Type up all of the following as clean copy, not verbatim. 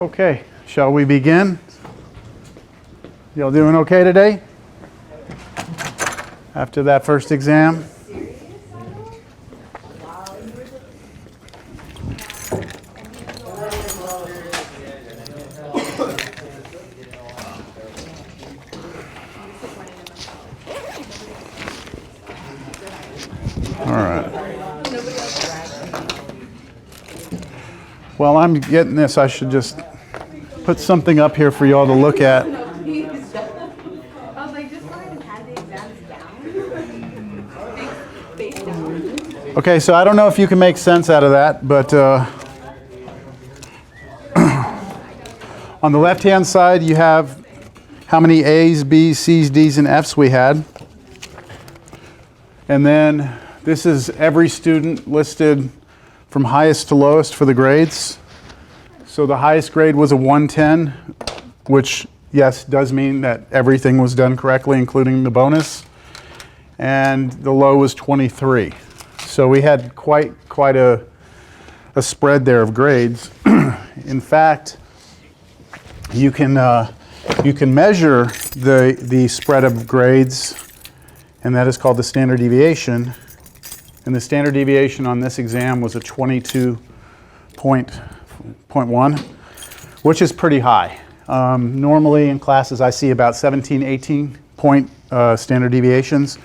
Okay, shall we begin? Y'all doing okay today? After that first exam? All right. While I'm getting this, I should just put something up here for y'all to look at. I was like, just go ahead and have the exams down. Face down. Okay, so I don't know if you can make sense out of that, but on the left-hand side, you have how many A's, B's, C's, D's, and F's we had. And then this is every student listed from highest to lowest for the grades. So the highest grade was a 110, which, yes, does mean that everything was done correctly, including the bonus. And the low was 23. So we had quite a spread there of grades. In fact, you can measure the spread of grades, and that is called the standard deviation. And the standard deviation on this exam was a 22.1, which is pretty high. Normally in classes I see about 17, 18 point standard deviations.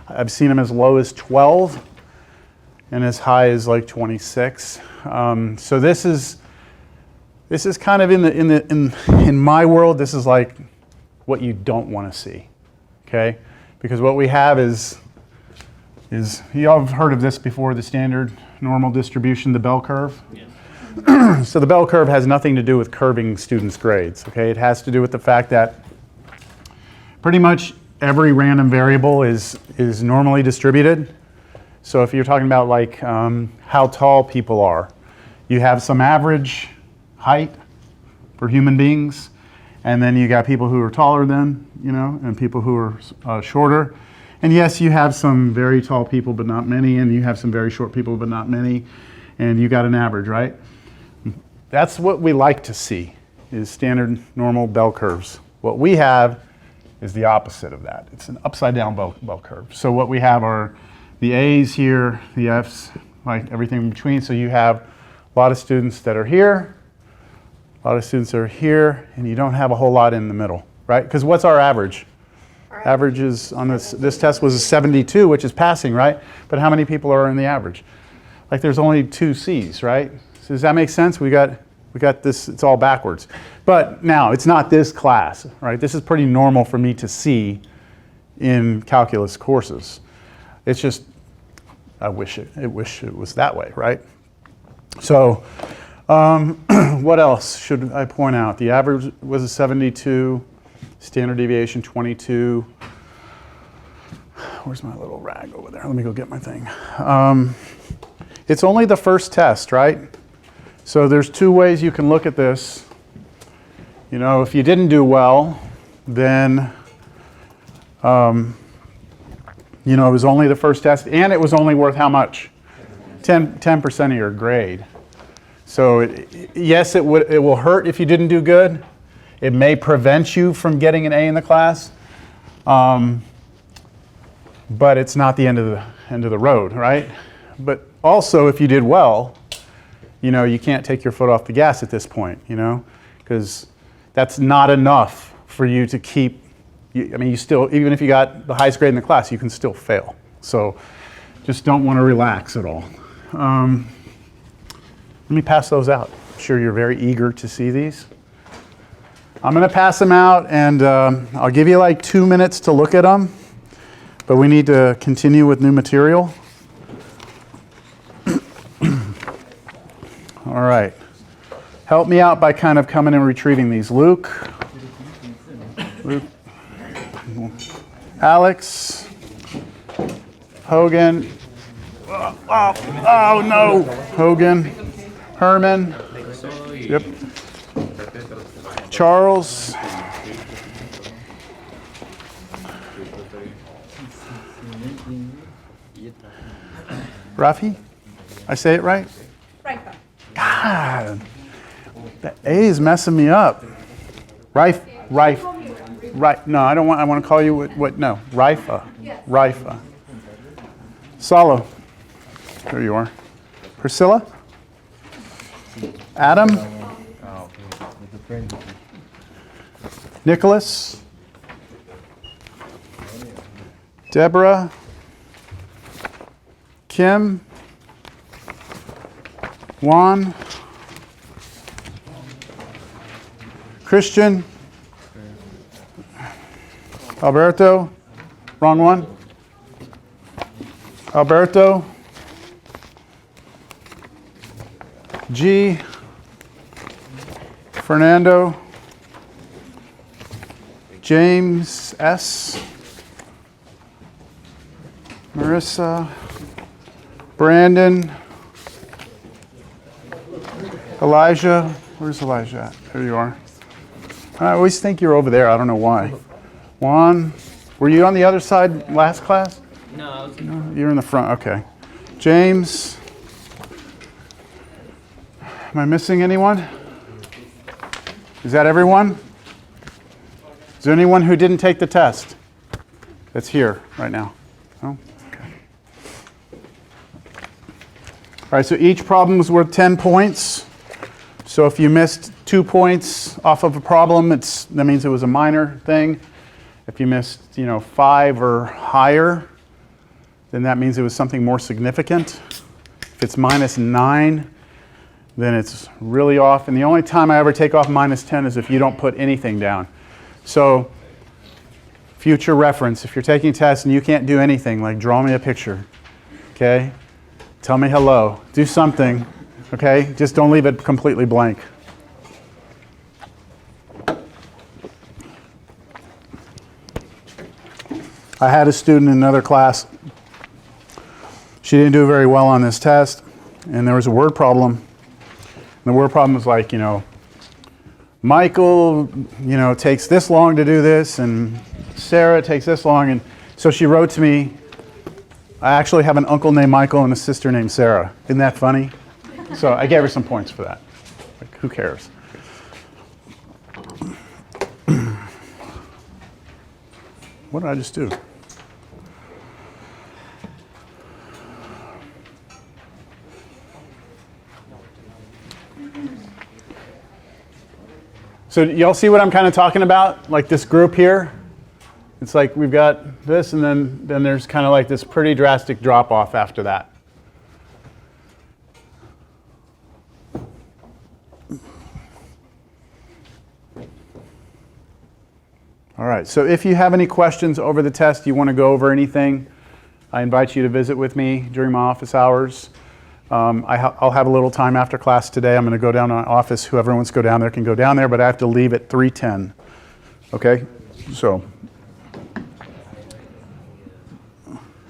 I've seen them as low as 12 and as high as like 26. So this is kind of in my world, this is like what you don't want to see, okay? Because what we have is y'all have heard of this before, the standard normal distribution, the bell curve? Yes. So the bell curve has nothing to do with curving students' grades, okay? It has to do with the fact that pretty much every random variable is normally distributed. So if you're talking about like how tall people are, you have some average height for human beings, and then you got people who are taller than, you know, and people who are shorter. And yes, you have some very tall people, but not many, and you have some very short people, but not many, and you got an average, right? That's what we like to see, is standard normal bell curves. What we have is the opposite of that. It's an upside down bell curve. So what we have are the A's here, the F's, like everything in between. So you have a lot of students that are here, a lot of students that are here, and you don't have a whole lot in the middle, right? Because what's our average? Average is on this test was a 72, which is passing, right? But how many people are in the average? Like there's only 2 C's, right? So does that make sense? We got this, it's all backwards. But now it's not this class, right? This is pretty normal for me to see in calculus courses. It's just, I wish it was that way, right? So what else should I point out? The average was a 72. Standard deviation 22. Where's my little rag over there? Let me go get my thing. It's only the first test, right? So there's 2 ways you can look at this. You know, if you didn't do well, then, you know, it was only the first test, and it was only worth how much? 10% of your grade. So yes, it will hurt if you didn't do good. It may prevent you from getting an A in the class, but it's not the end of the road, right? But also, if you did well, you know, you can't take your foot off the gas at this point, you know, because that's not enough for you to keep. I mean, you still, even if you got the highest grade in the class, you can still fail. So, just don't want to relax at all. Let me pass those out. I'm sure you're very eager to see these. I'm going to pass them out, and I'll give you like 2 minutes to look at them, but we need to continue with new material. All right. Help me out by kind of coming and retrieving these. Luke, Alex, Hogan, oh no, Hogan, Herman, yep. Charles, Rafi, I say it right? Franco. God, The A is messing me up. Rife. Right. No, I don't want. I want to call you what? No. Rifa. Rifa. Salo. There you are. Priscilla. Adam. Nicholas. Deborah. Kim. Juan. Christian. Alberto. Wrong one. Alberto. G. Fernando. James S. Marissa. Brandon. Elijah. Where's Elijah at? There you are. I always think you're over there. I don't know why. Juan. Were you on the other side last class? No, I was. No, you're in the front. Okay. James. Am I missing anyone? Is that everyone? Is there anyone who didn't take the test that's here right now? No? Okay. All right, so each problem is worth 10 points. So if you missed 2 points off of a problem, that means it was a minor thing. If you missed, 5 or higher, then that means it was something more significant. If it's -9, then it's really off. And the only time I ever take off -10 is if you don't put anything down. So, future reference, if you're taking tests and you can't do anything, like draw me a picture, okay? Tell me hello, do something, okay? Just don't leave it completely blank. I had a student in another class. She didn't do very well on this test, and there was a word problem. And the word problem was like, Michael, takes this long to do this, and Sarah takes this long. And so she wrote to me, I actually have an uncle named Michael and a sister named Sarah. Isn't that funny? So I gave her some points for that. Like, who cares? What did I just do? So y'all see what I'm kind of talking about? Like this group here? It's like we've got this, and then there's kind of like this pretty drastic drop off after that. All right, so if you have any questions over the test, you want to go over anything, I invite you to visit with me during my office hours. I'll have a little time after class today. I'm going to go down to my office. Whoever wants to go down there can go down there, but I have to leave at 3:10. Okay? So,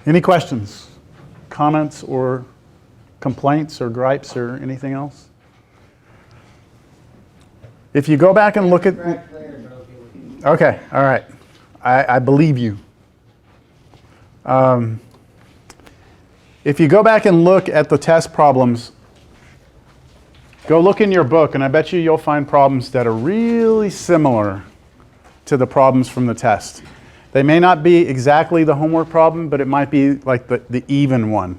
any questions, comments, or complaints, or gripes, or anything else? If you go back and look at... Okay, all right. I believe you. If you go back and look at the test problems, go look in your book, and I bet you'll find problems that are really similar to the problems from the test. They may not be exactly the homework problem, but it might be like the even one.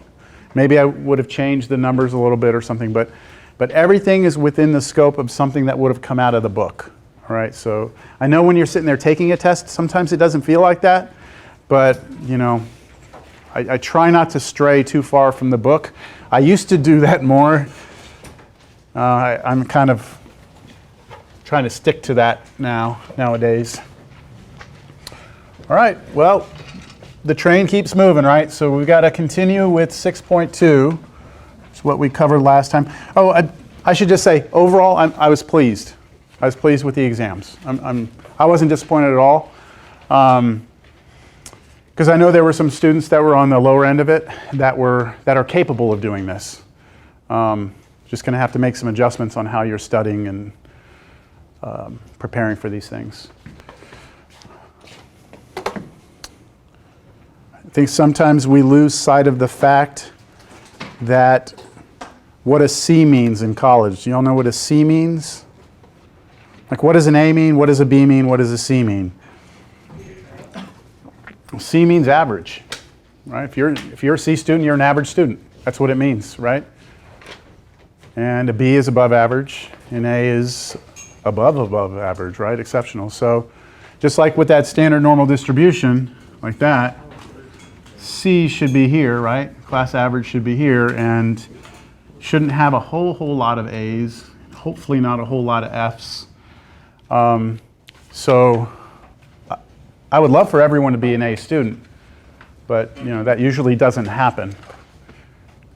Maybe I would have changed the numbers a little bit or something, but everything is within the scope of something that would have come out of the book. All right, so I know when you're sitting there taking a test, sometimes it doesn't feel like that, but I try not to stray too far from the book. I used to do that more. I'm kind of trying to stick to that nowadays. All right, well, the train keeps moving, right? So we've got to continue with 6.2. It's what we covered last time. Oh, I should just say, overall, I was pleased. I was pleased with the exams. I wasn't disappointed at all. Because I know there were some students that were on the lower end of it that are capable of doing this. Just going to have to make some adjustments on how you're studying and preparing for these things. I think sometimes we lose sight of the fact that what a C means in college. Do y'all know what a C means? Like, what does an A mean? What does a B mean? What does a C mean? C means average, right? If you're a C student, you're an average student. That's what it means, right? And a B is above average, and A is above average, right? Exceptional. So just like with that standard normal distribution, like that, C should be here, right? Class average should be here, and shouldn't have a whole lot of A's, hopefully not a whole lot of F's. So I would love for everyone to be an A student, but that usually doesn't happen.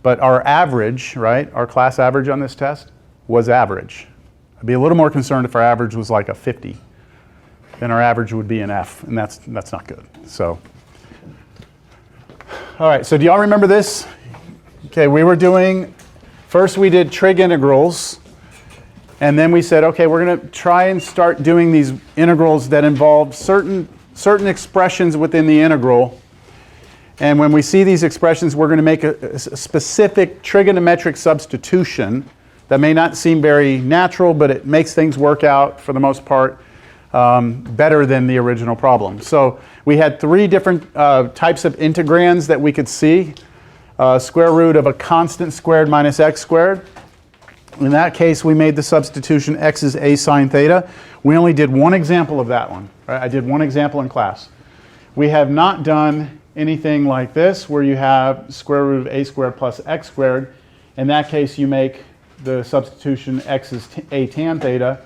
But our average, right, our class average on this test was average. I'd be a little more concerned if our average was like a 50. Then our average would be an F, and that's not good. So, all right, so do y'all remember this? Okay, first we did trig integrals, and then we said, okay, we're going to try and start doing these integrals that involve certain expressions within the integral. And when we see these expressions, we're going to make a specific trigonometric substitution that may not seem very natural, but it makes things work out, for the most part, better than the original problem. So we had three different types of integrands that we could see. Square root of a constant squared minus x squared. In that case, we made the substitution x is a sine theta. We only did one example of that one. Right? I did one example in class. We have not done anything like this, where you have square root of a squared plus x squared. In that case, you make the substitution x is a tan theta.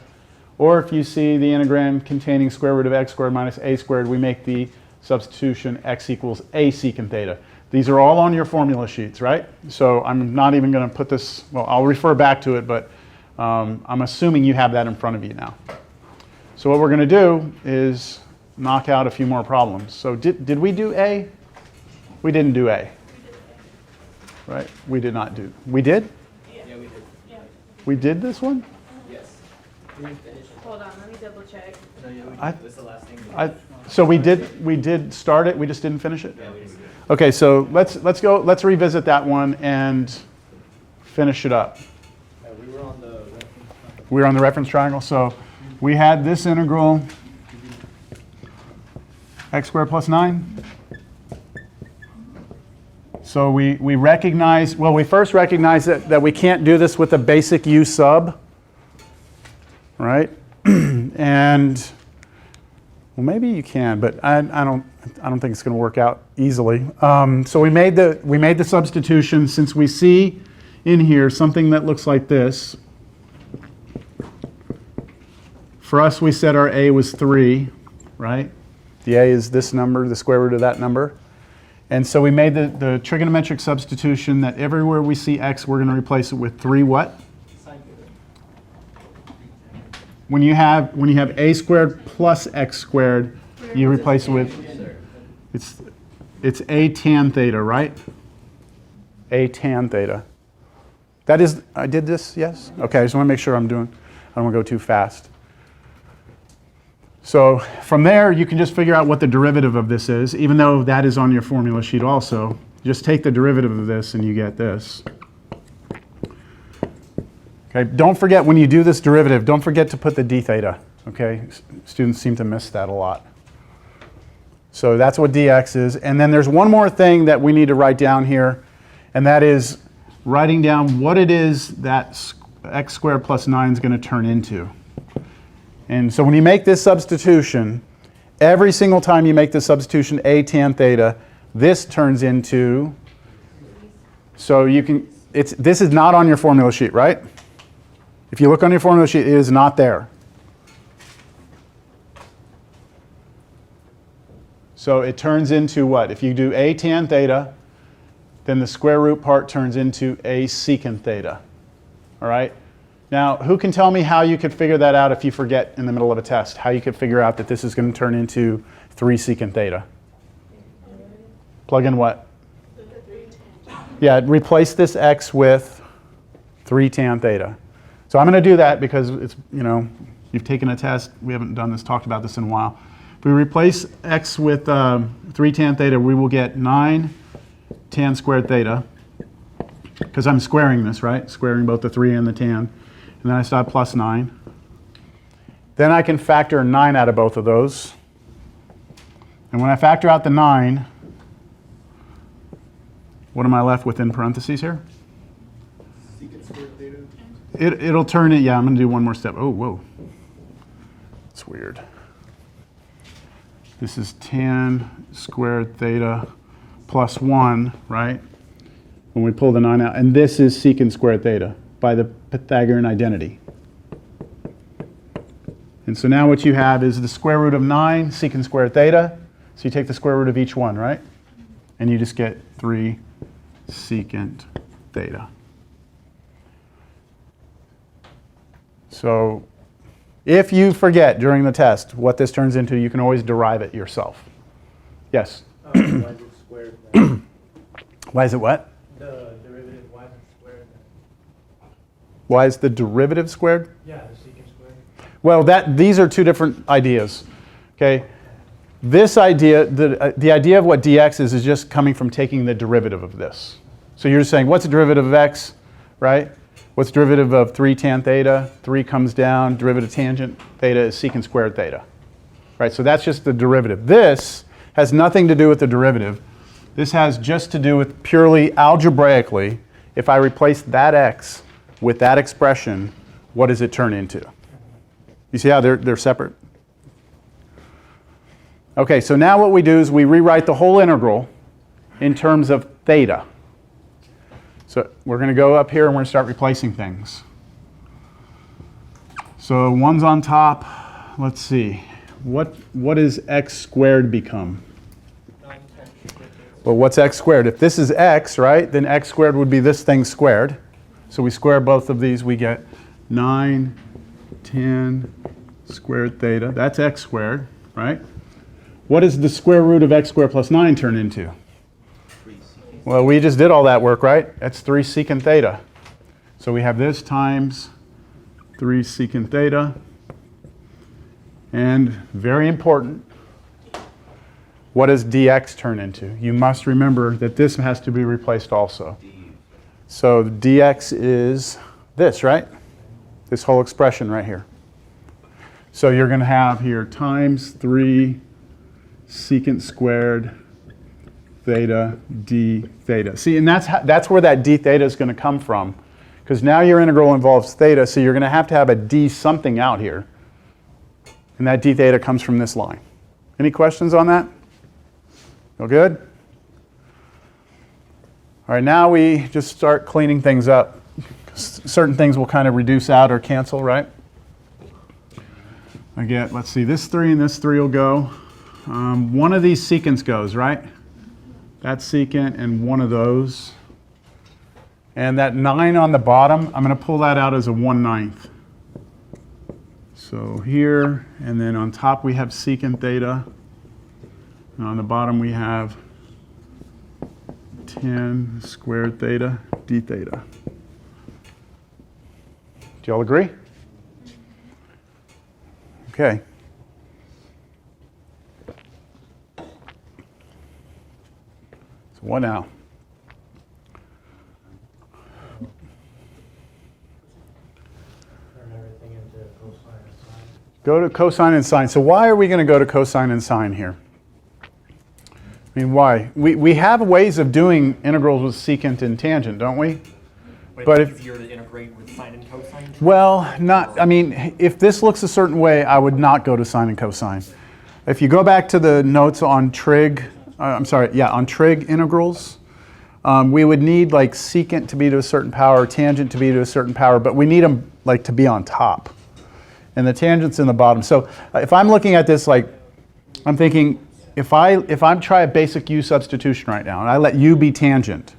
Or if you see the integrand containing square root of x squared minus a squared, we make the substitution x equals a secant theta. These are all on your formula sheets, right? So I'm not even going to put this, well, I'll refer back to it, but I'm assuming you have that in front of you now. So what we're going to do is knock out a few more problems. So did we do A? We didn't do A. Right? We did not do. We did? Yeah, we did. Yeah. We did this one? Yes. Hold on, let me double check. No, yeah, we did. This is the last thing. So we did start it, we just didn't finish it? Yeah, we did. Okay, so let's revisit that one and finish it up. We were on the reference triangle. We were on the reference triangle, so we had this integral x squared plus 9. So we recognize, well, we first recognize that we can't do this with a basic u sub, right? And well, maybe you can, but I don't think it's going to work out easily. So we made the substitution. Since we see in here something that looks like this, for us we said our a was 3, right? The a is this number, the square root of that number. And so we made the trigonometric substitution that everywhere we see x, we're going to replace it with 3 what? When you have a squared plus x squared, you replace it with, it's a tan theta, right? A tan theta. That is, I did this, yes? Okay, I just want to make sure I don't want to go too fast. So from there, you can just figure out what the derivative of this is, even though that is on your formula sheet also. Just take the derivative of this and you get this. Okay, don't forget when you do this derivative, don't forget to put the d theta. Okay, students seem to miss that a lot. So that's what dx is. And then there's one more thing that we need to write down here, and that is writing down what it is that x squared plus 9 is going to turn into. And so when you make this substitution, every single time you make the substitution a tan theta, this turns into, so you can, this is not on your formula sheet, right? If you look on your formula sheet, it is not there. So it turns into what? If you do a tan theta, then the square root part turns into a secant theta. All right? Now, who can tell me how you could figure that out if you forget in the middle of a test? How you could figure out that this is going to turn into 3 secant theta? Plug in what? Yeah, replace this x with 3 tan theta. So I'm going to do that because it's, you've taken a test. We haven't done this, talked about this in a while. If we replace x with 3 tan theta, we will get 9 tan squared theta. Because I'm squaring this, right? Squaring both the 3 and the tan. And then I start plus 9. Then I can factor 9 out of both of those. And when I factor out the 9, what am I left with in parentheses here? Secant squared theta. It'll turn it, yeah, I'm going to do one more step. Oh, whoa. It's weird. This is tan squared theta plus 1, right? When we pull the 9 out. And this is secant squared theta by the Pythagorean identity. And so now what you have is the square root of 9 secant squared theta. So you take the square root of each one, right? And you just get 3 secant theta. So if you forget during the test what this turns into, you can always derive it yourself. Yes? Why is it squared then? Why is it what? The derivative, why is it squared then? Why is the derivative squared? Yeah, the secant squared. Well, these are two different ideas. Okay? This idea, the idea of what dx is just coming from taking the derivative of this. So you're just saying, what's the derivative of x, right? What's the derivative of 3 tan theta? 3 comes down, derivative tangent theta is secant squared theta. Right, so that's just the derivative. This has nothing to do with the derivative. This has just to do with purely algebraically, if I replace that x with that expression, what does it turn into? You see how they're separate? Okay, so now what we do is we rewrite the whole integral in terms of theta. So we're going to go up here and we're going to start replacing things. So 1's on top. Let's see. What does x squared become? Well, what's x squared? If this is x, right, then x squared would be this thing squared. So we square both of these, we get 9 tan squared theta. That's x squared, right? What does the square root of x squared plus 9 turn into? Well, we just did all that work, right? That's 3 secant theta. So we have this times 3 secant theta. And very important, what does dx turn into? You must remember that this has to be replaced also. So dx is this, right? This whole expression right here. So you're going to have here times 3 secant squared theta d theta. See, and that's where that d theta is going to come from, because now your integral involves theta, so you're going to have a d something out here. And that d theta comes from this line. Any questions on that? No good? All right, now we just start cleaning things up. Certain things will kind of reduce out or cancel, right? I get, let's see, this 3 and this 3 will go. One of these secants goes, right? That's secant and one of those. And that 9 on the bottom, I'm going to pull that out as a 1/9. So here, and then on top we have secant theta. And on the bottom we have tan squared theta d theta. Do y'all agree? Okay. So what now? Turn everything into cosine and sine. Go to cosine and sine. So why are we going to go to cosine and sine here? I mean, why? We have ways of doing integrals with secant and tangent, don't we? But it's easier to integrate with sine and cosine? Well, not, I mean, if this looks a certain way, I would not go to sine and cosine. If you go back to the notes on trig, on trig integrals, we would need like secant to be to a certain power, tangent to be to a certain power, but we need them like to be on top. And the tangent's in the bottom. So if I'm looking at this, like, I'm thinking, if I'm trying a basic u substitution right now, and I let u be tangent,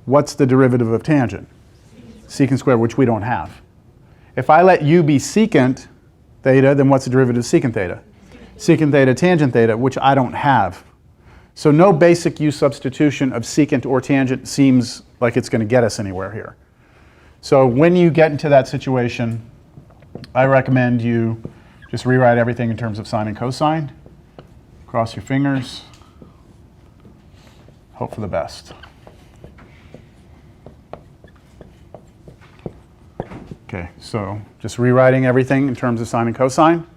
what's the derivative of tangent? Secant squared, which we don't have. If I let u be secant theta, then what's the derivative of secant theta? Secant theta tangent theta, which I don't have. So no basic u substitution of secant or tangent seems like it's going to get us anywhere here. So when you get into that situation, I recommend you just rewrite everything in terms of sine and cosine. Cross your fingers. Hope for the best. Okay, so just rewriting everything in terms of sine and cosine.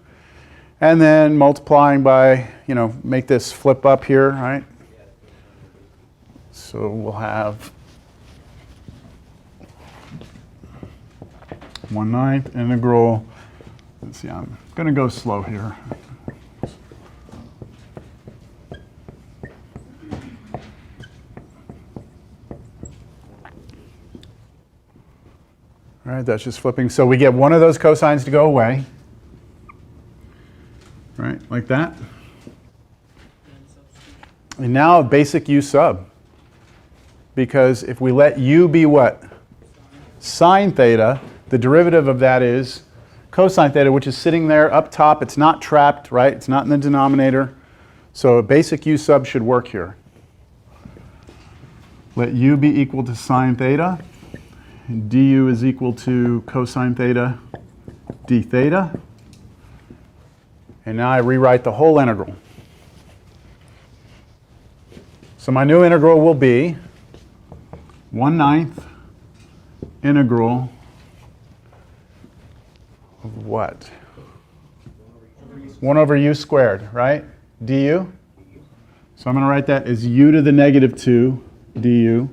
And then multiplying by, make this flip up here, right? So we'll have 1/9 integral. Let's see, I'm going to go slow here. All right, that's just flipping. So we get one of those cosines to go away. Right, like that. And now basic u sub. Because if we let u be what? Sine theta, the derivative of that is cosine theta, which is sitting there up top. It's not trapped, right? It's not in the denominator. So basic u sub should work here. Let u be equal to sine theta. And du is equal to cosine theta d theta. And now I rewrite the whole integral. So my new integral will be 1/9 integral of what? 1 over u squared, right? du. So I'm going to write that as u to the negative 2 du.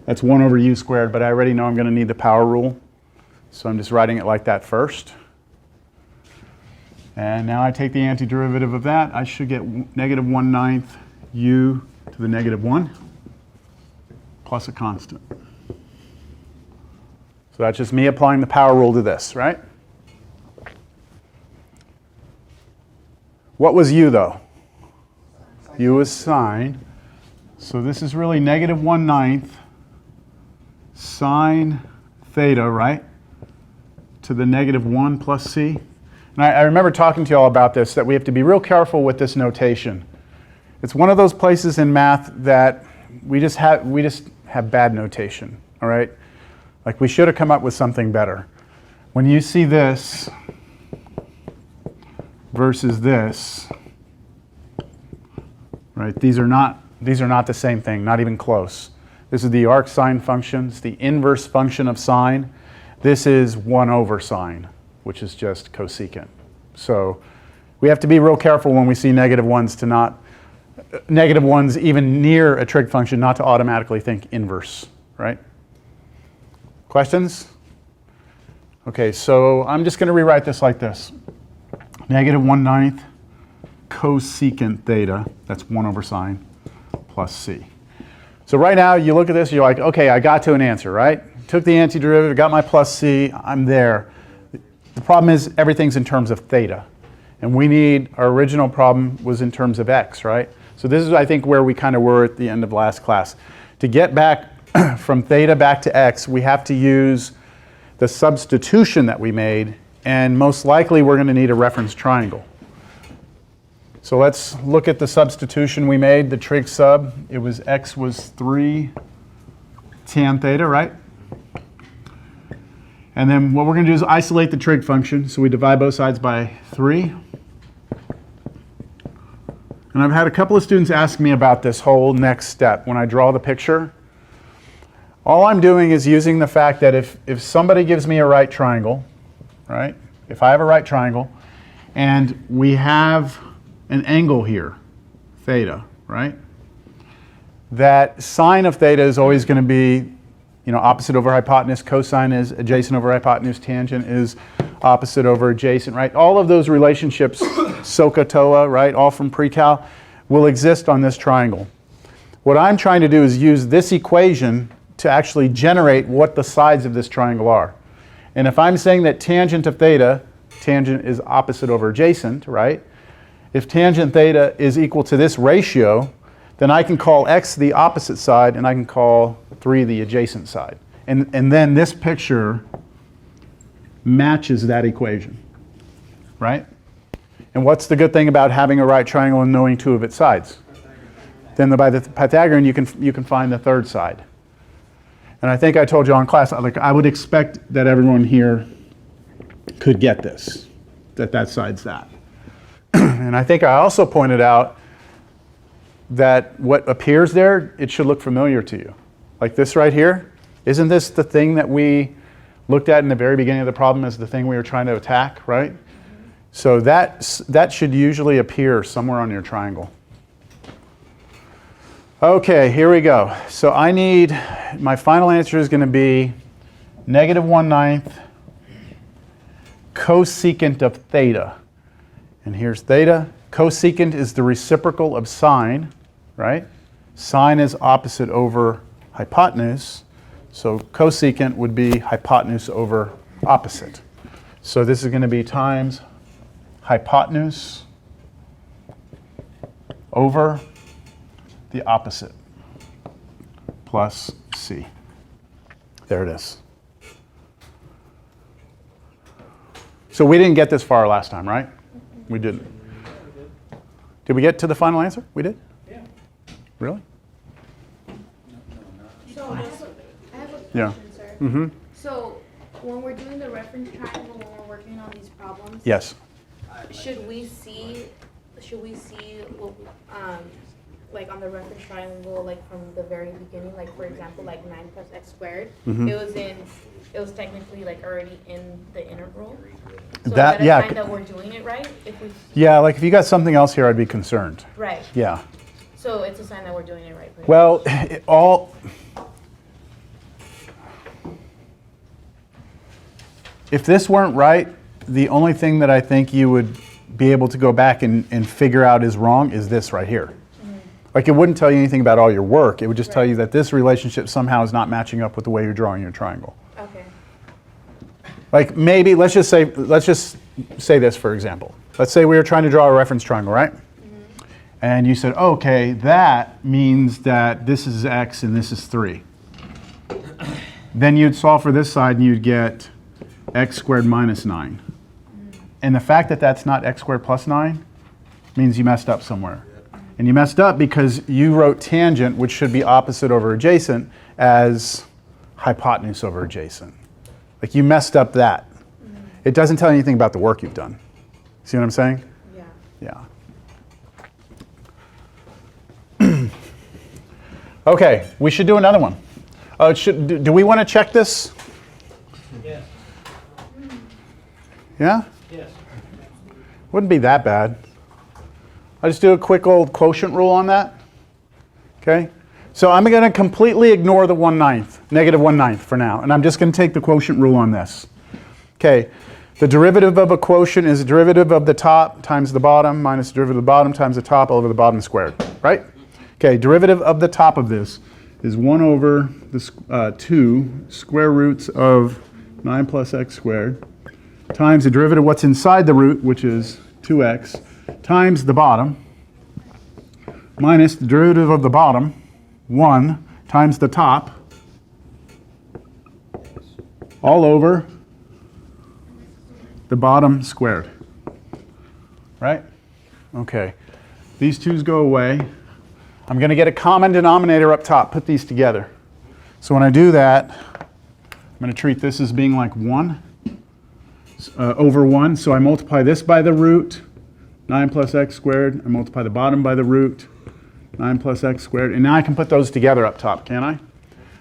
That's 1 over u squared, but I already know I'm going to need the power rule. So I'm just writing it like that first. And now I take the antiderivative of that. I should get negative 1/9 u to the negative 1 plus a constant. So that's just me applying the power rule to this, right? What was u, though? U was sine. So this is really negative 1/9 sine theta, right? To the negative 1 plus c. And I remember talking to you all about this, that we have to be real careful with this notation. It's one of those places in math that we just have bad notation, all right? Like we should have come up with something better. When you see this versus this, right? These are not the same thing, not even close. This is the arc sine function. It's the inverse function of sine. This is 1 over sine, which is just cosecant. So we have to be real careful when we see negative ones even near a trig function, not to automatically think inverse, right? Questions? Okay, so I'm just going to rewrite this like this. Negative 1/9 cosecant theta, that's 1 over sine, plus c. So right now, you look at this, you're like, okay, I got to an answer, right? Took the antiderivative, got my plus c, I'm there. The problem is everything's in terms of theta. And our original problem was in terms of x, right? So this is, I think, where we kind of were at the end of last class. To get back from theta back to x, we have to use the substitution that we made, and most likely we're going to need a reference triangle. So let's look at the substitution we made, the trig sub. It was x was 3 tan theta, right? And then what we're going to do is isolate the trig function. So we divide both sides by 3. And I've had a couple of students ask me about this whole next step. When I draw the picture, all I'm doing is using the fact that if somebody gives me a right triangle, right? If I have a right triangle, and we have an angle here, theta, right? That sine of theta is always going to be, opposite over hypotenuse, cosine is adjacent over hypotenuse, tangent is opposite over adjacent, right? All of those relationships, SOHCAHTOA, right, all from pre-cal, will exist on this triangle. What I'm trying to do is use this equation to actually generate what the sides of this triangle are. And if I'm saying that tangent of theta, tangent is opposite over adjacent, right? If tangent theta is equal to this ratio, then I can call x the opposite side, and I can call 3 the adjacent side. And then this picture matches that equation, right? And what's the good thing about having a right triangle and knowing 2 of its sides? Then by the Pythagorean, you can find the third side. And I think I told you in class, I would expect that everyone here could get this, that side's that. And I think I also pointed out that what appears there, it should look familiar to you. Like this right here, isn't this the thing that we looked at in the very beginning of the problem as the thing we were trying to attack, right? So that should usually appear somewhere on your triangle. Okay, here we go. So I need, my final answer is going to be -1/9 cosecant of theta. And here's theta. Cosecant is the reciprocal of sine, right? Sine is opposite over hypotenuse. So cosecant would be hypotenuse over opposite. So this is going to be times hypotenuse over the opposite plus c. There it is. So we didn't get this far last time, right? We didn't. Did we get to the final answer? We did? Yeah. Really? So I have a Yeah. question, sir. Mm-hmm. So when we're doing the reference triangle, when we're working on these problems, Yes. should we see what, like on the reference triangle, like from the very beginning, like for example, like 9 plus x squared, Mhm. it was technically like already in the integral. So That- is yeah. that a sign that we're doing it right? If we, Yeah, like if you got something else here, I'd be concerned. right. Yeah. So it's a sign that we're doing it right. pretty Well, if this weren't right, the only thing that I think you would be able to go back and figure out is wrong is this right here. Like it wouldn't tell you anything about all your work. It would just tell you that this relationship somehow is not matching up with the way you're drawing your triangle. Okay. Like maybe, let's just say this for example. Let's say we were trying to draw a reference triangle, right? And you said, okay, that means that this is x and this is 3. Then you'd solve for this side and you'd get x squared minus 9. And the fact that that's not x squared plus 9 means you messed up somewhere. And you messed up because you wrote tangent, which should be opposite over adjacent, as hypotenuse over adjacent. Like you messed up that. It doesn't tell you anything about the work you've done. See what I'm saying? Yeah. Yeah. Okay, we should do another one. Do we want to check this? Yes. Yeah? Yes. Wouldn't be that bad. I'll just do a quick old quotient rule on that. Okay? So I'm going to completely ignore the -1/9 for now, and I'm just going to take the quotient rule on this. Okay, the derivative of a quotient is the derivative of the top times the bottom minus the derivative of the bottom times the top all over the bottom squared, right? Okay, derivative of the top of this is 1 over the 2 square roots of 9 plus x squared times the derivative of what's inside the root, which is 2x, times the bottom minus the derivative of the bottom, 1, times the top, all over the bottom squared. Right? Okay. These 2's go away. I'm going to get a common denominator up top. Put these together. So when I do that, I'm going to treat this as being like 1 over 1. So I multiply this by the root, 9 plus x squared. I multiply the bottom by the root, 9 plus x squared. And now I can put those together up top, can I?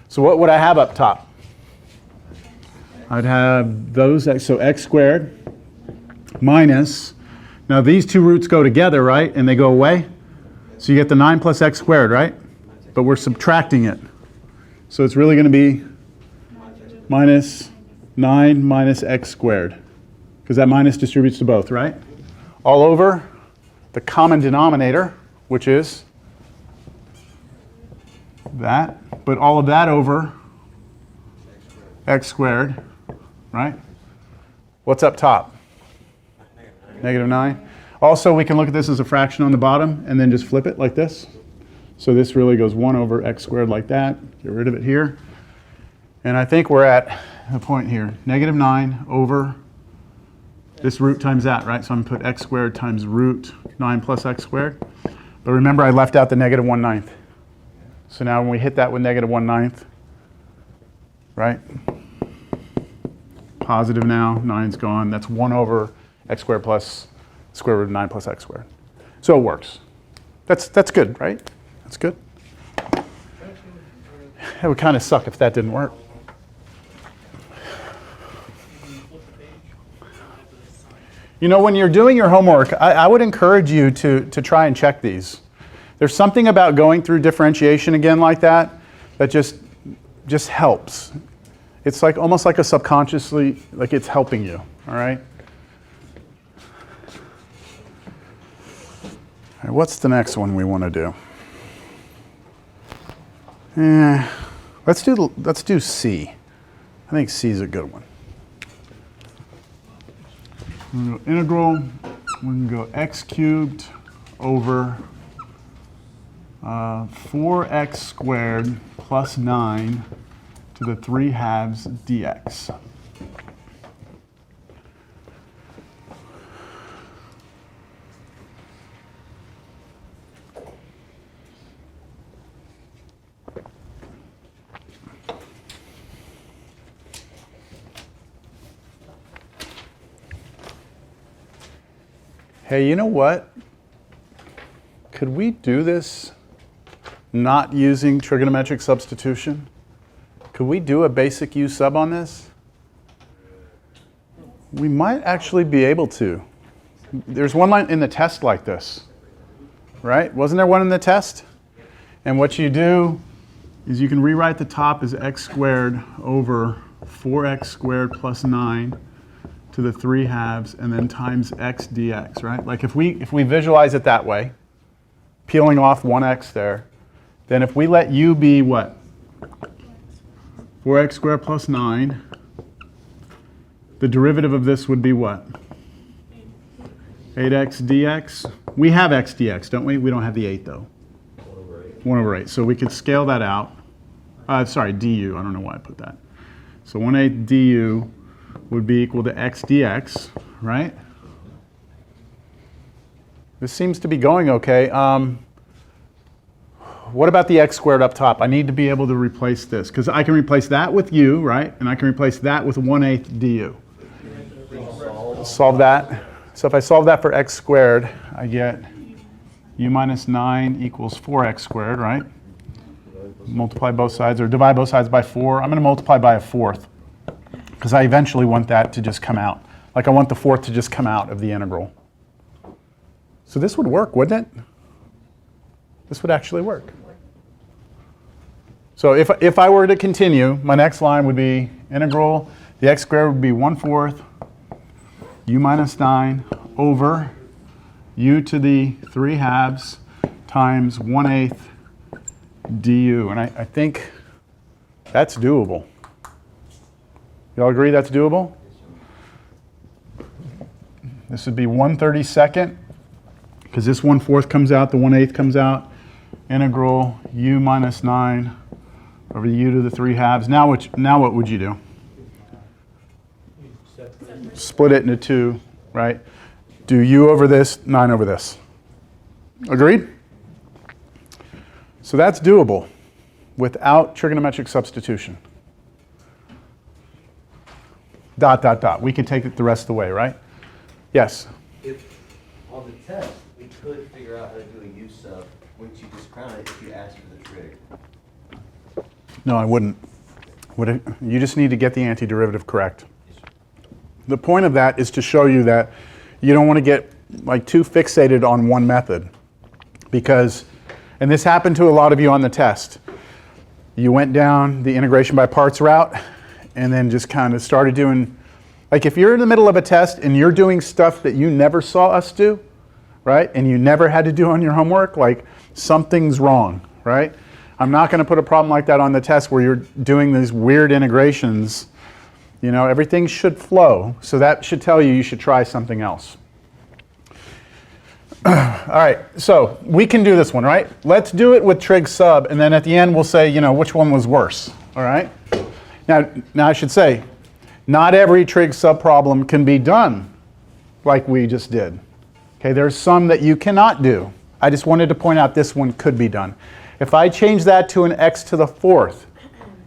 So what would I have up top? I'd have those, so x squared minus, now these 2 roots go together, right? And they go away. So you get the 9 plus x squared, right? But we're subtracting it. So it's really going to be minus 9 minus x squared. Because that minus distributes to both, right? All over the common denominator, which is that. But all of that over x squared, right? What's up top? -9. Also, we can look at this as a fraction on the bottom and then just flip it like this. So this really goes 1 over x squared like that. Get rid of it here. And I think we're at a point here. -9 over this root times that, right? So I'm going to put x squared times root 9 plus x squared. But remember, I left out the -1/9. So now when we hit that with -1/9, right? Positive now, 9's gone. That's 1 over x squared plus square root of 9 plus x squared. So it works. That's good, right? That's good. It would kind of suck if that didn't work. You know, when you're doing your homework, I would encourage you to try and check these. There's something about going through differentiation again like that that just helps. It's like almost like a subconsciously, like it's helping you, all right? All right, what's the next one we want to do? Let's do C. I think C is a good one. We're going to go integral, we can go x cubed over 4x squared plus 9 to the 3/2 dx. Hey, you know what? Could we do this not using trigonometric substitution? Could we do a basic U sub on this? We might actually be able to. There's one line in the test like this, right? Wasn't there one in the test? And what you do is you can rewrite the top as x squared over 4x squared plus 9 to the 3/2 and then times x dx, right? Like if we visualize it that way, peeling off 1x there, then if we let u be what? 4x squared plus 9, the derivative of this would be what? 8x dx. We have x dx, don't we? We don't have the 8 though. 1 over 8. So we could scale that out. Sorry, du. I don't know why I put that. So 1/8 du would be equal to x dx, right? This seems to be going okay. What about the x squared up top? I need to be able to replace this, because I can replace that with u, right? And I can replace that with 1/8 du. Solve that. So if I solve that for x squared, I get u minus 9 equals 4x squared, right? Multiply both sides, or divide both sides by 4. I'm going to multiply by a fourth, because I eventually want that to just come out. Like I want the fourth to just come out of the integral. So this would work, wouldn't it? This would actually work. So if I were to continue, my next line would be integral, the x squared would be 1/4 u minus 9 over u to the 3/2 times 1/8 du. And I think that's doable. Y'all agree that's doable? This would be 1/32, because this 1/4 comes out, the 1/8 comes out. Integral u minus 9 over u to the 3/2. Now what would you do? Split it into 2, right? Do u over this, 9 over this. Agreed? So that's doable without trigonometric substitution. Dot, dot, dot. We can take it the rest of the way, right? Yes? If on the test we could figure out how to do a U sub, wouldn't you discount it if you asked for the trig? No, I wouldn't. You just need to get the antiderivative correct. The point of that is to show you that you don't want to get like too fixated on one method, because, and this happened to a lot of you on the test, you went down the integration by parts route and then just kind of started doing, like if you're in the middle of a test and you're doing stuff that you never saw us do, right, and you never had to do on your homework, like something's wrong, right? I'm not going to put a problem like that on the test where you're doing these weird integrations. You know, everything should flow, so that should tell you should try something else. All right, so we can do this one, right? Let's do it with trig sub, and then at the end we'll say, you know, which one was worse, all right? Now I should say, not every trig sub problem can be done like we just did. Okay, there's some that you cannot do. I just wanted to point out this one could be done. If I change that to an x to the 4th,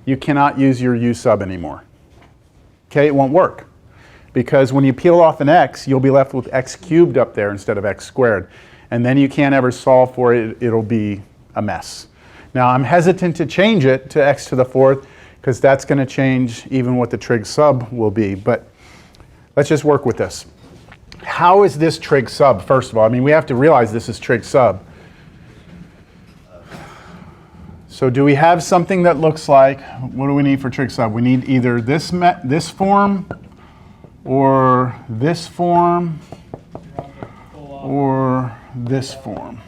you cannot use your u sub anymore. Okay, it won't work. Because when you peel off an x, you'll be left with x cubed up there instead of x squared. And then you can't ever solve for it, it'll be a mess. Now I'm hesitant to change it to x to the 4th, because that's going to change even what the trig sub will be. But let's just work with this. How is this trig sub, first of all? I mean, we have to realize this is trig sub. So do we have something that looks like, what do we need for trig sub? We need either this form, or this form, or this form.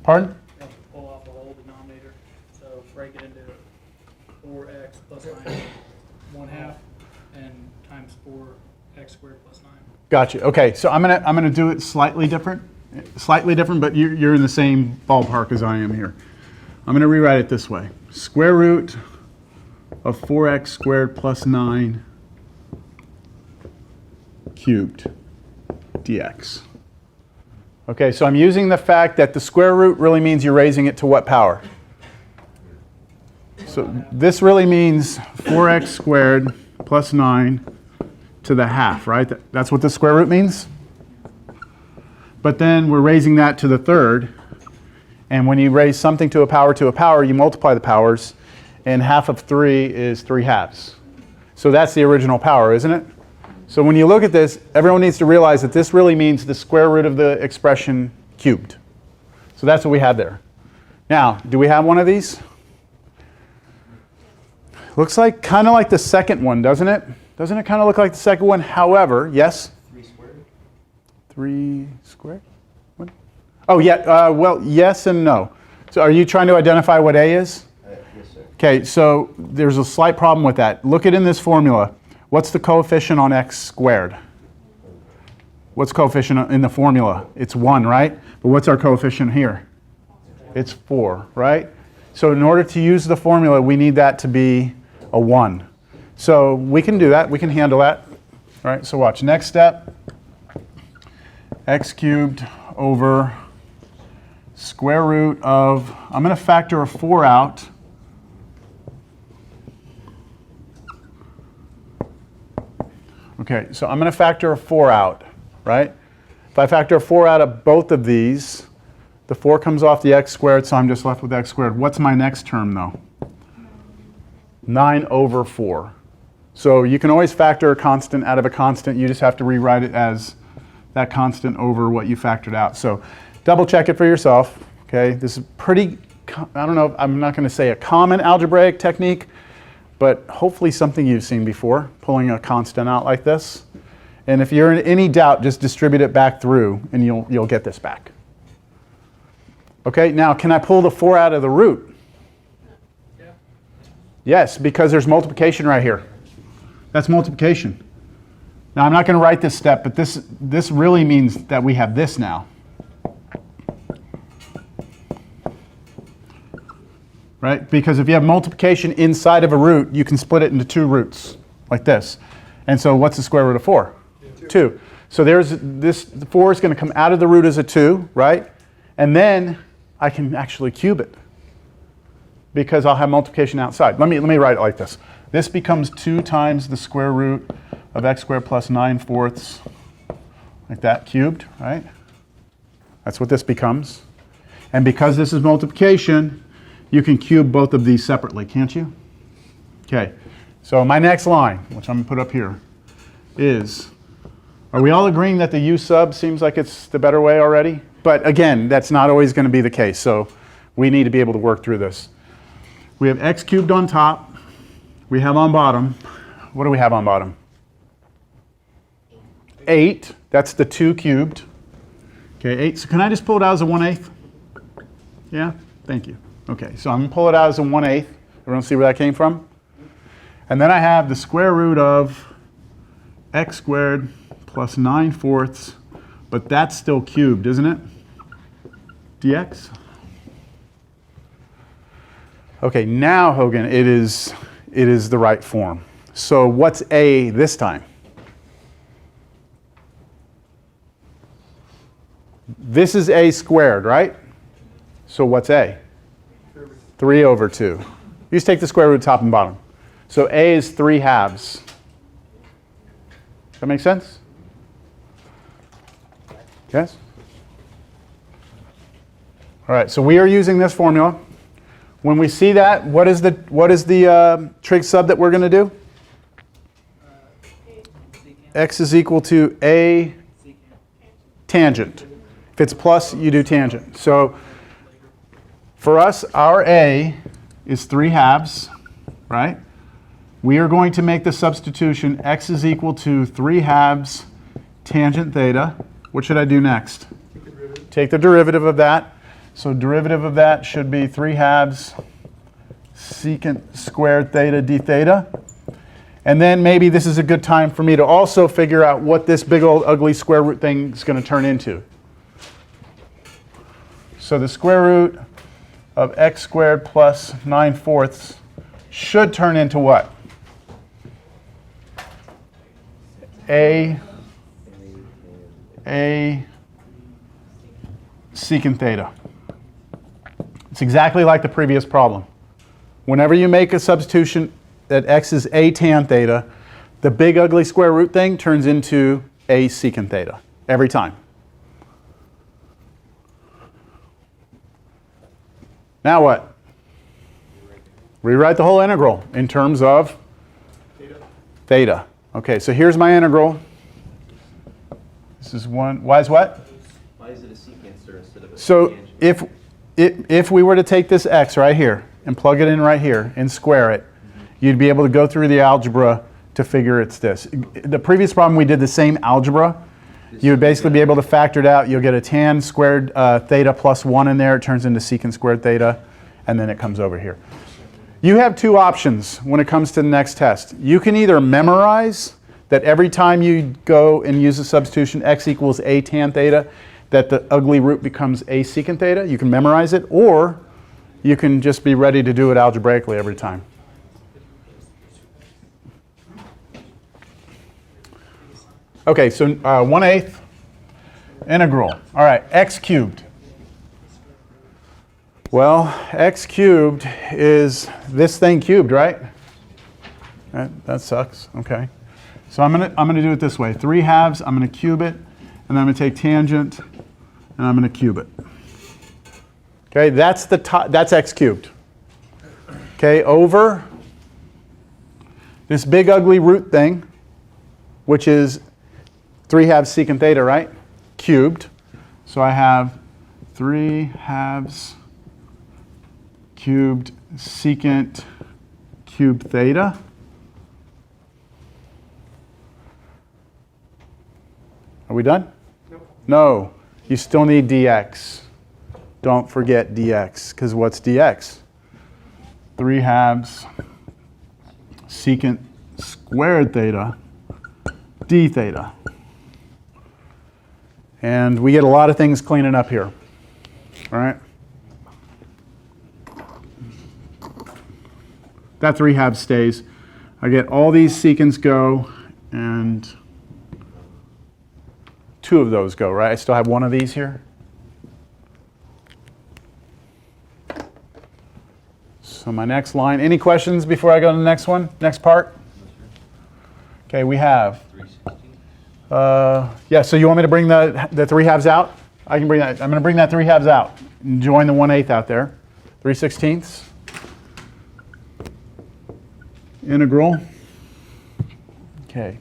Pardon? You have to pull off the whole denominator, so break it into 4x plus 9 1/2 and times 4x squared plus 9. Gotcha. Okay, so I'm gonna do it slightly different, but you're in the same ballpark as I am here. I'm gonna rewrite it this way: square root of 4x squared plus 9 cubed dx. Okay, so I'm using the fact that the square root really means you're raising it to what power? So this really means 4x squared plus 9 to the half, right? That's what the square root means? But then we're raising that to the third, and when you raise something to a power, you multiply the powers, and half of 3 is 3/2. So that's the original power, isn't it? So when you look at this, everyone needs to realize that this really means the square root of the expression cubed. So that's what we have there. Now, do we have one of these? Looks like kind of like the second one, doesn't it? Doesn't it kind of look like the second one? However, yes? 3 squared? 3 squared? What? Oh, yeah. Well, yes and no. So are you trying to identify what A is? Yes, sir. Okay, so there's a slight problem with that. Look at in this formula. What's the coefficient on x squared? What's coefficient in the formula? It's 1, right? But what's our coefficient here? It's 4, right? So in order to use the formula, we need that to be a 1. So we can do that. We can handle that. All right, so watch. Next step, x cubed over square root of, I'm going to factor a 4 out. Okay, so I'm going to factor a 4 out, right? If I factor a 4 out of both of these, the 4 comes off the x squared, so I'm just left with x squared. What's my next term, though? 9 over 4. So you can always factor a constant out of a constant. You just have to rewrite it as that constant over what you factored out. So double check it for yourself, okay? This is pretty, I don't know, I'm not going to say a common algebraic technique, but hopefully something you've seen before, pulling a constant out like this. And if you're in any doubt, just distribute it back through, and you'll get this back. Okay, now can I pull the 4 out of the root? Yeah. Yes, because there's multiplication right here. That's multiplication. Now I'm not going to write this step, but this really means that we have this now. Right? Because if you have multiplication inside of a root, you can split it into 2 roots, like this. And so what's the square root of 4? 2. So there's this, the 4 is going to come out of the root as a 2, right? And then I can actually cube it, because I'll have multiplication outside. Let me write it like this. This becomes 2 times the square root of x squared plus 9/4, like that, cubed, right? That's what this becomes. And because this is multiplication, you can cube both of these separately, can't you? Okay, so my next line, which I'm going to put up here, is, are we all agreeing that the u sub seems like it's the better way already? But again, that's not always going to be the case, so we need to be able to work through this. We have x cubed on top. We have on bottom. What do we have on bottom? 8. That's the 2 cubed. Okay, 8. So can I just pull it out as a 1/8? Yeah? Thank you. Okay, so I'm going to pull it out as a 1/8. Everyone see where that came from? And then I have the square root of x squared plus 9/4, but that's still cubed, isn't it? Dx. Okay, now, Hogan, it is the right form. So what's a this time? This is a squared, right? So what's a? 3 over 2. You just take the square root top and bottom. So a is 3/2. Does that make sense? Yes? All right, so we are using this formula. When we see that, what is the trig sub that we're going to do? X is equal to a tangent. If it's plus, you do tangent. So for us, our A is 3/2, right? We are going to make the substitution x is equal to 3/2 tangent theta. What should I do next? Take the derivative of that. So derivative of that should be 3/2 secant squared theta d theta. And then maybe this is a good time for me to also figure out what this big old ugly square root thing is going to turn into. So the square root of x squared plus 9/4 should turn into what? A secant theta. It's exactly like the previous problem. Whenever you make a substitution that x is a tan theta, the big ugly square root thing turns into a secant theta every time. Now what? Rewrite the whole integral in terms of theta. Okay, so here's my integral. This is 1. Y is what? Why is it a secant sir, instead of a So tangent? if we were to take this x right here and plug it in right here and square it, you'd be able to go through the algebra to figure it's this. The previous problem we did the same algebra. You would basically be able to factor it out. You'll get a tan squared theta plus 1 in there. It turns into secant squared theta, and then it comes over here. You have two options when it comes to the next test. You can either memorize that every time you go and use a substitution, x equals a tan theta, that the ugly root becomes a secant theta. You can memorize it, or you can just be ready to do it algebraically every time. Okay, so 1/8 integral. All right, x cubed. Well, x cubed is this thing cubed, right? That sucks. Okay. So I'm gonna do it this way. 3/2, I'm gonna cube it, and I'm gonna take tangent, and I'm gonna cube it. Okay, that's x cubed. Okay, over this big ugly root thing, which is 3/2 secant theta, right? Cubed. So I have 3/2 cubed secant cubed theta. Are we done? No. You still need dx. Don't forget dx, because what's dx? 3/2 secant squared theta d theta. And we get a lot of things cleaning up here. All right? That 3/2 stays. I get all these secants go, and 2 of those go, right? I still have 1 of these here. So my next line. Any questions before I go to the next one? Next part? Okay, we have. 3/16. Yeah, so you want me to bring the 3/2 out? I can bring that. I'm going to bring that 3/2 out and join the 1/8 out there. 3/16. Integral. Okay.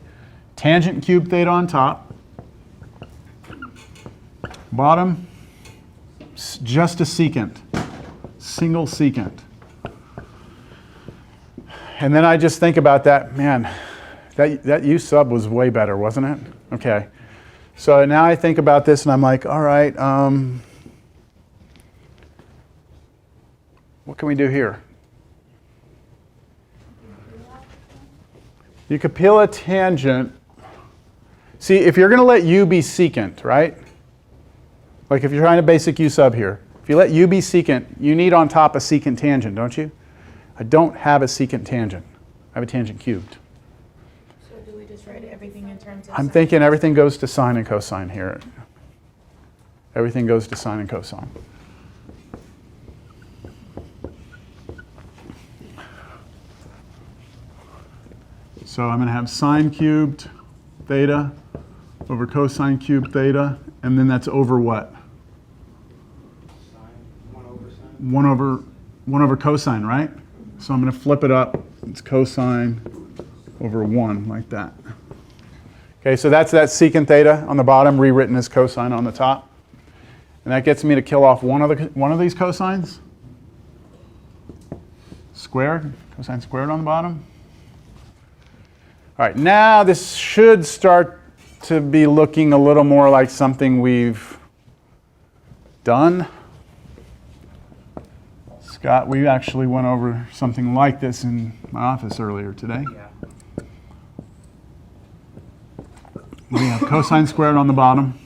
Tangent cube theta on top. Bottom, just a secant. Single secant. And then I just think about that, man, that U sub was way better, wasn't it? Okay. So now I think about this and I'm like, all right, what can we do here? You could peel a tangent. See, if you're going to let U be secant, right? Like if you're trying to basic U sub here, if you let U be secant, you need on top a secant tangent, don't you? I don't have a secant tangent. I have a tangent cubed. So do we just write everything in terms of? I'm sine? thinking everything goes to sine and cosine here. Everything goes to sine and cosine. So I'm going to have sine cubed theta over cosine cubed theta, and then that's over what? 1 over cosine, right? So I'm going to flip it up. It's cosine over 1, like that. Okay, so that's that secant theta on the bottom, rewritten as cosine on the top. And that gets me to kill off one of these cosines. Squared, cosine squared on the bottom. All right, now this should start to be looking a little more like something we've done. Scott, we actually went over something like this in my office earlier today. Yeah. We have cosine squared on the bottom,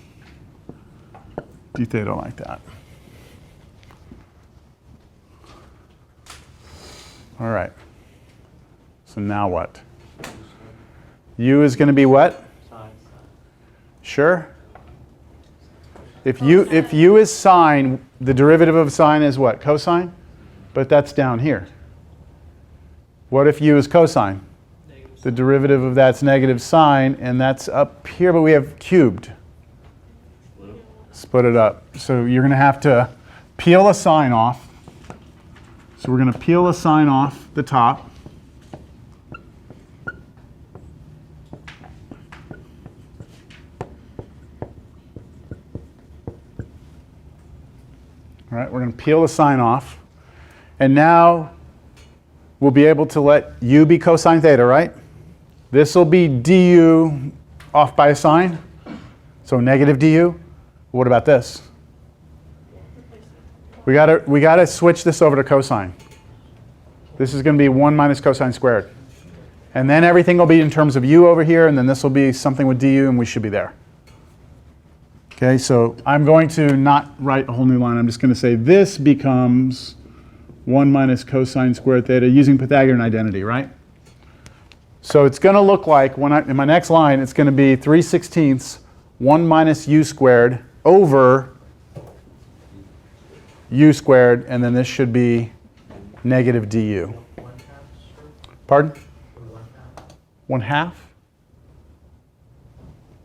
d theta like that. All right. So now what? U is going to be what? Sine. Sure? If u is sine, the derivative of sine is what? Cosine? But that's down here. What if u is cosine? The derivative of that's negative sine, and that's up here, but we have cubed. Split it up. So you're going to have to peel a sine off. So we're going to peel a sine off the top. All right, we're going to peel the sine off. And now we'll be able to let u be cosine theta, right? This will be du off by a sine. So negative du. What about this? We gotta switch this over to cosine. This is going to be 1 minus cosine squared. And then everything will be in terms of u over here, and then this will be something with du, and we should be there. Okay, so I'm going to not write a whole new line. I'm just going to say this becomes 1 minus cosine squared theta using Pythagorean identity, right? So it's going to look like, in my next line, it's going to be 3/16 1 minus u squared over u squared, and then this should be negative du. 1/2, sir? Pardon? Or 1/2? 1/2?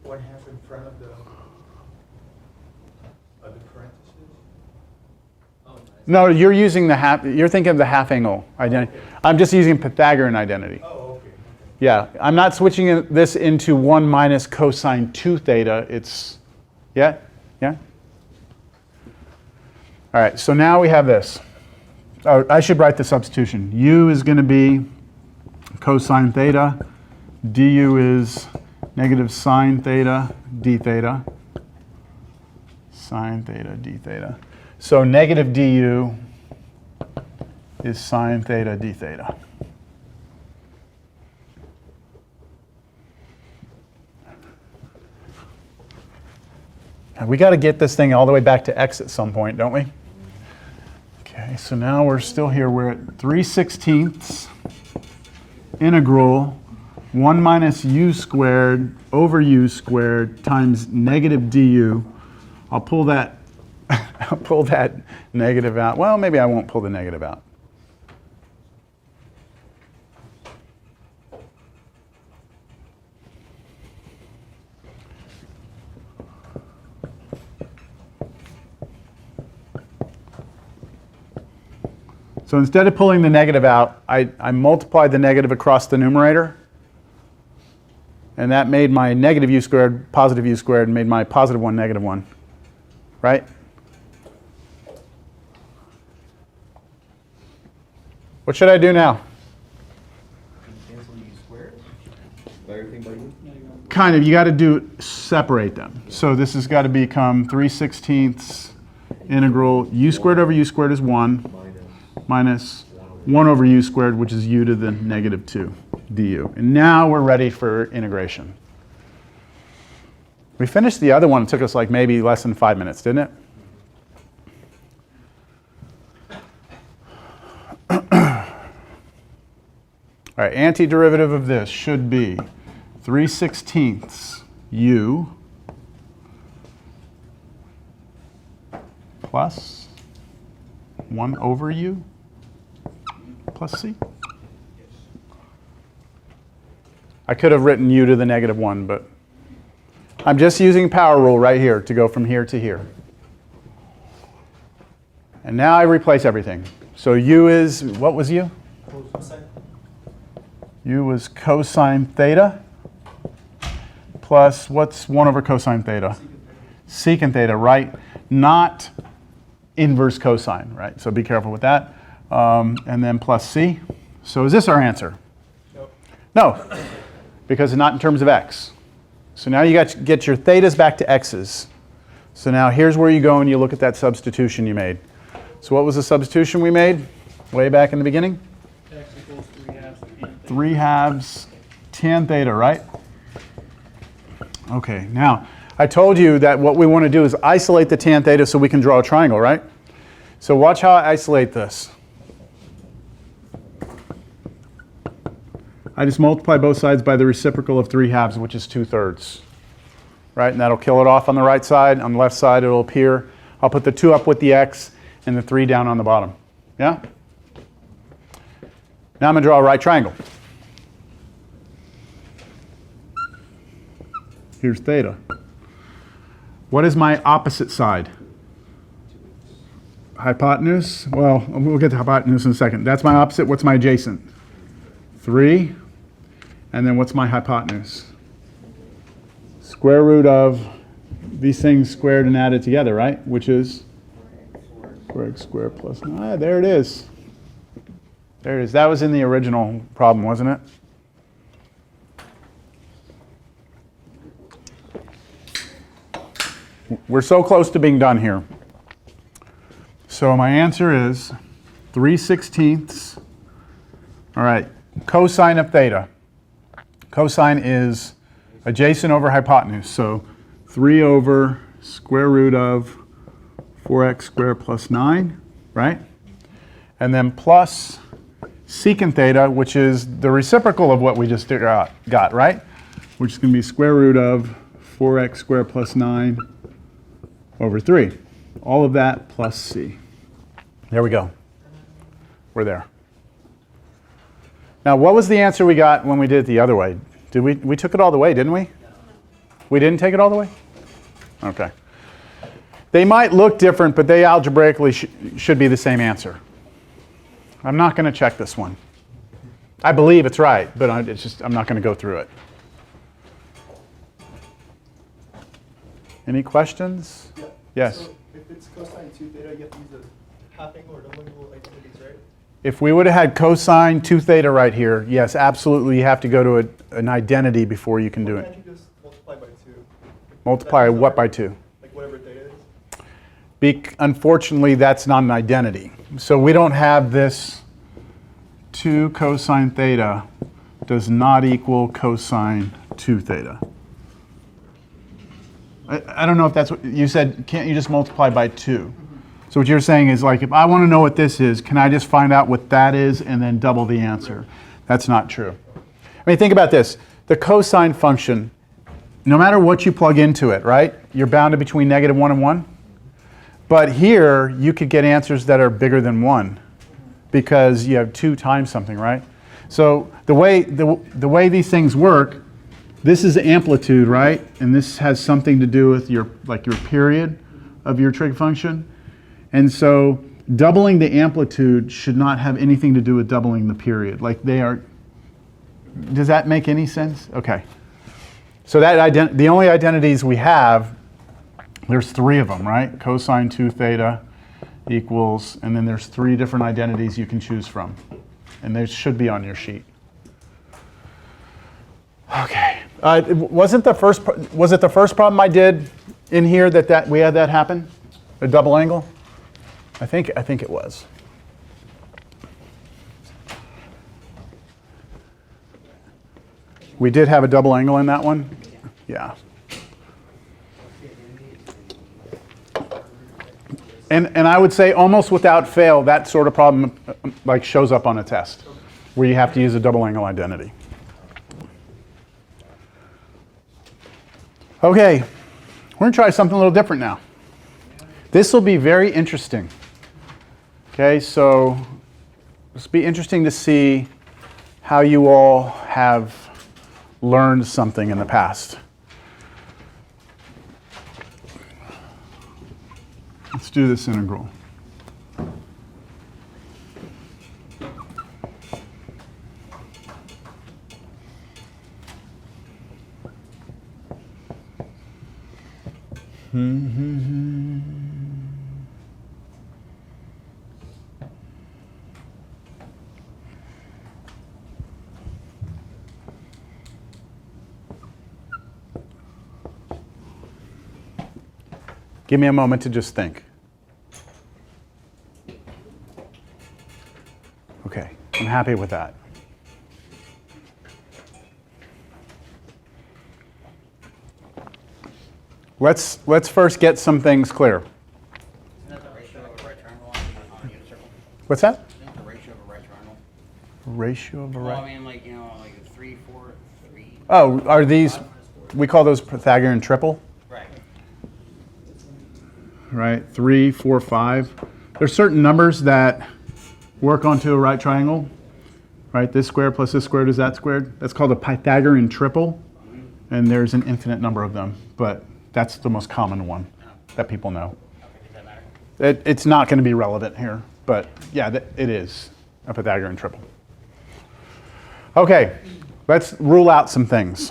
1/2 in front of the parentheses? Oh, nice. No, you're using the half, you're thinking of the half angle identity. I'm just using Pythagorean identity. Oh, okay. Yeah, I'm not switching this into 1 minus cosine 2 theta. It's, yeah? Yeah? All right, so now we have this. Oh, I should write the substitution. U is going to be cosine theta. Du is negative sine theta d theta. Sine theta d theta. So negative du is sine theta d theta. We got to get this thing all the way back to x at some point, don't we? Okay, so now we're still here. We're at 3/16 integral 1 minus u squared over u squared times negative du. I'll pull that I'll pull that negative out. Well, maybe I won't pull the negative out. So instead of pulling the negative out, I multiplied the negative across the numerator. And that made my negative u squared positive u squared and made my positive 1 negative 1. Right? What should I do now? Cancel u squared? Everything by u? Kind of. You got to separate them. So this has got to become 3/16 integral u squared over u squared is 1. Minus 1 over u squared, which is u to the negative 2 du. And now we're ready for integration. We finished the other one. It took us like maybe less than 5 minutes, didn't it? All right, antiderivative of this should be 3/16 u plus 1 over u plus c. I could have written u to the negative 1, but I'm just using power rule right here to go from here to here. And now I replace everything. So u is, what was u? U was cosine theta plus, what's 1 over cosine theta? Secant theta, right? Not inverse cosine, right? So be careful with that. And then plus c. So is this our answer? Nope. No, because it's not in terms of x. So now you got to get your thetas back to x's. So now here's where you go and you look at that substitution you made. So what was the substitution we made way back in the beginning? X equals 3/2 tan theta. 3/2 tan theta, right? Okay, now I told you that what we want to do is isolate the tan theta so we can draw a triangle, right? So watch how I isolate this. I just multiply both sides by the reciprocal of 3/2, which is 2/3. Right, and that'll kill it off on the right side. On the left side, it'll appear. I'll put the 2 up with the x and the 3 down on the bottom. Yeah? Now I'm going to draw a right triangle. Here's theta. What is my opposite side? Hypotenuse. Well, we'll get to hypotenuse in a second. That's my opposite. What's my adjacent? 3. And then what's my hypotenuse? Square root of these things squared and added together, right? Which is 4x squared plus 9. There it is. There it is. That was in the original problem, wasn't it? We're so close to being done here. So my answer is 3/16. All right, cosine of theta. Cosine is adjacent over hypotenuse. So 3 over square root of 4x squared plus 9, right? And then plus secant theta, which is the reciprocal of what we just got, right? Which is going to be square root of 4x squared plus 9 over 3. All of that plus c. There we go. We're there. Now, what was the answer we got when we did it the other way? Did we took it all the way, didn't we? We didn't take it all the way? Okay. They might look different, but they algebraically should be the same answer. I'm not going to check this one. I believe it's right, but I'm not going to go through it. Any questions? Yeah. Yes. So if it's cosine 2 theta, you have to use a half angle or double angle identities, right? If we would have had cosine 2 theta right here, yes, absolutely, you have to go to an identity before you can do Can't it. you just multiply by 2? Multiply what by 2? Like whatever theta is? Unfortunately, that's not an identity. So we don't have this 2 cosine theta does not equal cosine 2 theta. I don't know if that's what you said. Can't you just multiply by 2? So what you're saying is, like, if I want to know what this is, can I just find out what that is and then double the answer? That's not true. I mean, think about this. The cosine function, no matter what you plug into it, right? You're bounded between -1 and 1. But here, you could get answers that are bigger than 1 because you have 2 times something, right? So the way these things work, this is amplitude, right? And this has something to do with your period of your trig function. And so doubling the amplitude should not have anything to do with doubling the period. Like they are, does that make any sense? Okay. So the only identities we have, there's 3 of them, right? Cosine 2 theta equals, and then there's 3 different identities you can choose from. And they should be on your sheet. Okay. Was it the first problem I did in here that we had that happen? A double angle? I think it was. We did have a double angle in that one? Yeah. And I would say almost without fail, that sort of problem like shows up on a test where you have to use a double angle identity. Okay, we're going to try something a little different now. This will be very interesting. Okay, so this will be interesting to see how you all have learned something in the past. Let's do this integral. Give me a moment to just think. Okay, I'm happy with that. Let's first get some things clear. Isn't that the ratio of a right triangle on a unit circle? What's that? Isn't that the ratio of a right triangle? Ratio of a Well, I right. mean, like, you know, like a 3, 4, 3. Oh, are these, we call those Pythagorean triple, Right. right? 3, 4, 5. There's certain numbers that work onto a right triangle, right? This squared plus this squared is that squared. That's called a Pythagorean triple, and there's an infinite number of them, but that's the most common one that people know. Okay, does that matter? It's not going to be relevant here, but yeah, it is a Pythagorean triple. Okay, let's rule out some things.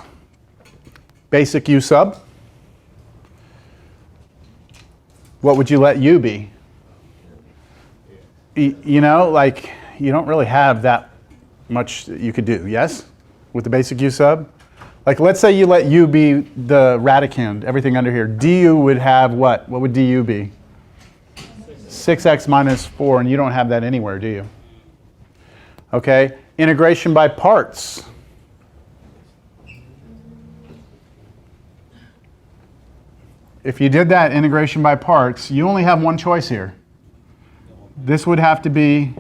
Basic u sub. What would you let u be? You know, like, you don't really have that much that you could do, yes? With the basic u sub? Like, let's say you let u be the radicand, everything under here. Du would have what? What would du be? 6x minus 4, and you don't have that anywhere, do you? Okay, integration by parts. If you did that integration by parts, you only have one choice here. This would have to be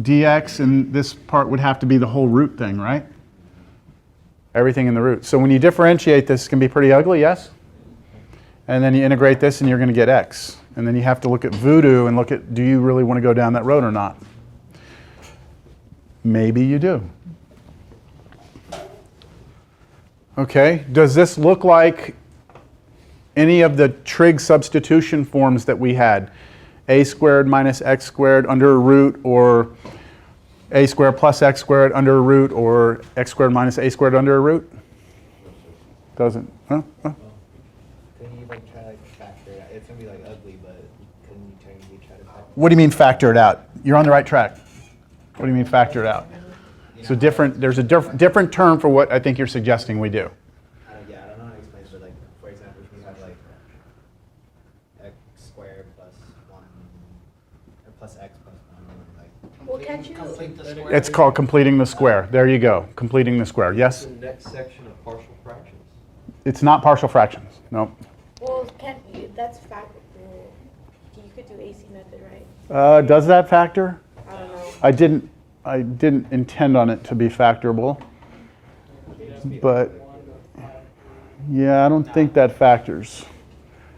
dx, and this part would have to be the whole root thing, right? Everything in the root. So when you differentiate this, it can be pretty ugly, yes? And then you integrate this, and you're going to get x. And then you have to look at voodoo and look at, do you really want to go down that road or not? Maybe you do. Okay, does this look like any of the trig substitution forms that we had? A squared minus x squared under a root, or a squared plus x squared under a root, or x squared minus a squared under a root? Doesn't, huh? Couldn't you like try to like factor it out? It's gonna be like ugly, but couldn't you technically try to factor What do you mean factor it out? You're on the right track. What do you mean factor it out? So there's a different term for what I think you're suggesting we do. yeah, I don't know how to explain it, but like, for example, if we have like x squared plus 1, or plus x plus 1, like, Well, can't you? Complete the square. It's called completing the square. There you go, completing the square. Yes? The next section of partial fractions. It's not partial fractions. No. Well, can't you? That's fact. Well, you could do AC method, right? Does that factor? I don't know. I didn't intend on it to be factorable, but yeah, I don't think that factors.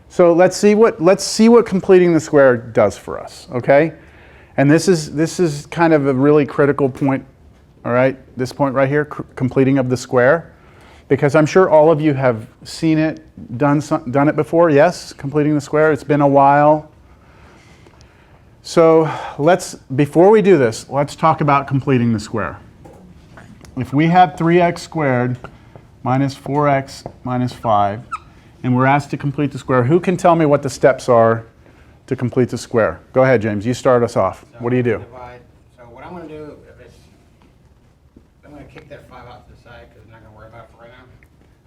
So let's see what completing the square does for us, okay? And this is kind of a really critical point, all right? This point right here, completing of the square, because I'm sure all of you have seen it, done it before. Yes, completing the square. It's been a while. So before we do this, let's talk about completing the square. If we have 3x squared minus 4x minus 5, and we're asked to complete the square, who can tell me what the steps are to complete the square? Go ahead, James. You start us off. What do you do? Divide. So what I'm going to do is I'm going to kick that 5 out to the side because I'm not going to worry about it for right now.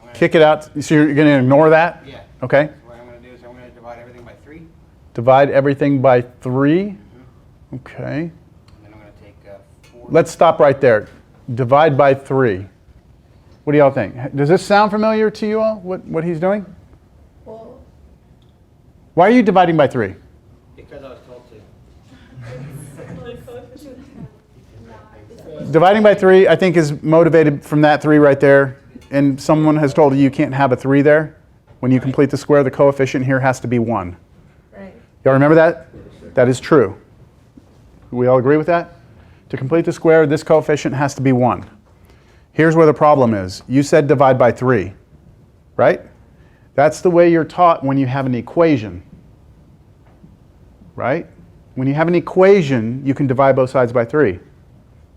I'm gonna, Kick it out. So you're going to ignore that? Yeah. Okay. So what I'm going to do is I'm going to divide everything by 3. Divide everything by 3. Okay. And then I'm going to take 4. Let's stop right there. Divide by 3. What do y'all think? Does this sound familiar to you all, what he's doing? Well, Why are you dividing by 3? Because I was told to. Dividing by 3, I think, is motivated from that 3 right there. And someone has told you can't have a 3 there. When you complete the square, the coefficient here has to be 1. right. Y'all remember that? That is true. We all agree with that? To complete the square, this coefficient has to be 1. Here's where the problem is. You said divide by 3, right? That's the way you're taught when you have an equation, right? When you have an equation, you can divide both sides by 3.